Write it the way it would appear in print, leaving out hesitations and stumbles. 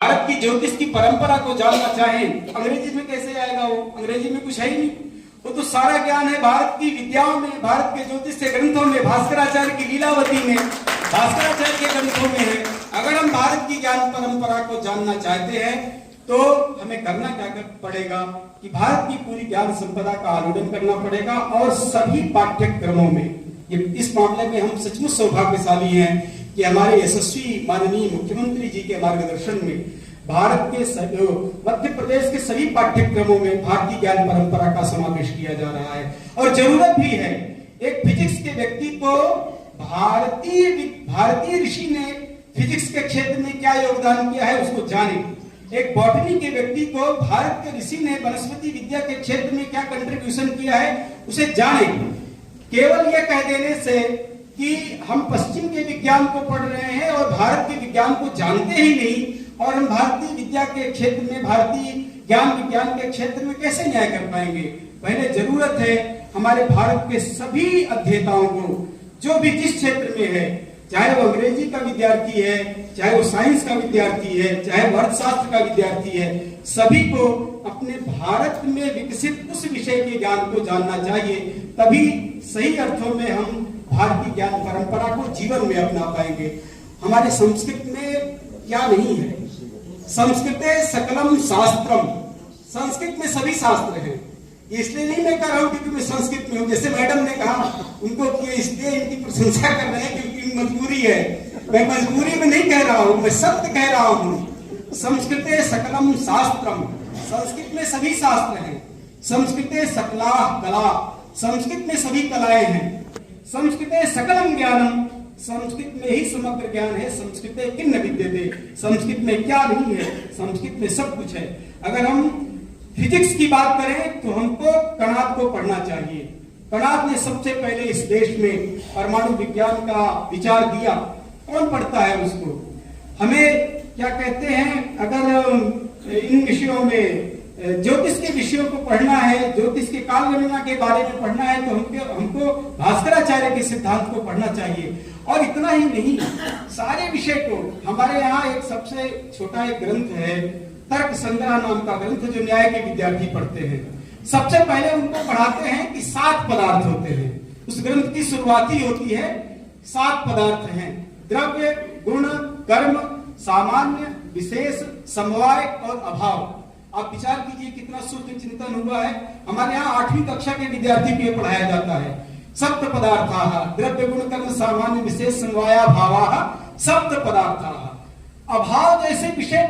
भारत की ज्योतिष की परंपरा को जानना चाहें, अंग्रेजी में कैसे आएगा? वो अंग्रेजी में कुछ है ही नहीं। वो तो सारा ज्ञान है भारत की विद्याओं में, भारत के ज्योतिष के ग्रंथों में, भास्कराचार्य की लीलावती में, भास्कराचार्य के ग्रंथों में है। अगर हम भारत की ज्ञान परंपरा को जानना चाहते हैं तो हमें करना क्या पड़ेगा कि भारत की पूरी ज्ञान संपदा का आलोडन करना पड़ेगा और सभी पाठ्यक्रमों में। इस मामले में हम सचमुच सौभाग्यशाली हैं कि हमारे यशस्वी माननीय मुख्यमंत्री जी के मार्गदर्शन में भारत के मध्य प्रदेश के सभी पाठ्यक्रमों में भारतीय ज्ञान परंपरा का समावेश किया जा रहा है। और जरूरत भी है एक फिजिक्स के व्यक्ति को भारतीय ऋषि ने फिजिक्स के क्षेत्र में क्या योगदान किया है उसको जाने, एक बॉटनी के व्यक्ति को भारत के ऋषि ने वनस्पति विद्या के क्षेत्र में क्या कंट्रीब्यूशन किया है उसे जाने। केवल यह कह देने से कि हम पश्चिम के विज्ञान को पढ़ रहे हैं और भारत के विज्ञान को जानते ही नहीं और हम भारतीय विद्या के क्षेत्र में, भारतीय ज्ञान विज्ञान के क्षेत्र में कैसे न्याय कर पाएंगे? पहले जरूरत है हमारे भारत के सभी अध्येताओं को, जो भी जिस क्षेत्र में है, चाहे वो अंग्रेजी का विद्यार्थी है, चाहे वो साइंस का विद्यार्थी है, चाहे वो अर्थशास्त्र का विद्यार्थी है, सभी को अपने भारत में विकसित उस विषय के ज्ञान को जानना चाहिए। तभी सही अर्थों में हम भारतीय ज्ञान परंपरा को जीवन में अपना पाएंगे। हमारे संस्कृत में क्या नहीं है? संस्कृते सकलम शास्त्रम, संस्कृत में सभी शास्त्र हैं। इसलिए नहीं मैं कह रहा हूं क्योंकि मैं संस्कृत में हूं, जैसे मैडम ने कहा उनको इसलिए इनकी प्रशंसा कर रहे हैं क्योंकि मजबूरी है। मैं मजबूरी में नहीं कह रहा हूं, मैं सत्य कह रहा हूं। संस्कृते सकलम शास्त्रम, संस्कृत में सभी शास्त्र हैं। संस्कृते सकला कला, संस्कृत में सभी कलाएं हैं। संस्कृते सकलम ज्ञानम, संस्कृत में ही समग्र ज्ञान है। संस्कृते किन्न विद्यते, संस्कृत में क्या नहीं है? संस्कृत में सब कुछ है। अगर हम फिजिक्स की बात करें तो हमको कणाद को पढ़ना चाहिए। कणाद ने सबसे पहले इस देश में परमाणु विज्ञान का विचार दिया। कौन पढ़ता है उसको? हमें क्या कहते हैं, अगर इन विषयों में ज्योतिष के विषयों को पढ़ना है, ज्योतिष के काल गणना के बारे में पढ़ना है तो हमको भास्कराचार्य के सिद्धांत को पढ़ना चाहिए। और इतना ही नहीं, सारे विषय को हमारे यहाँ एक सबसे छोटा एक ग्रंथ है, तर्क संग्रह नाम का ग्रंथ, जो न्याय के विद्यार्थी पढ़ते हैं। सबसे पहले उनको पढ़ाते हैं कि 7 पदार्थ होते हैं। उस ग्रंथ की शुरुआत ही होती है 7 पदार्थ हैं, द्रव्य, गुण, कर्म, सामान्य, विशेष, समवाय और अभाव। आप विचार कीजिए कितना शुद्ध चिंतन हुआ है। हमारे यहाँ 8वीं कक्षा के विद्यार्थी को पढ़ाया जाता है। सप्त पदार्थाः, द्रव्य, गुण, कर्म, सामान्य, विशेष, समवाय, भावाः, सप्त पदार्थाः। अभाव जैसे विषय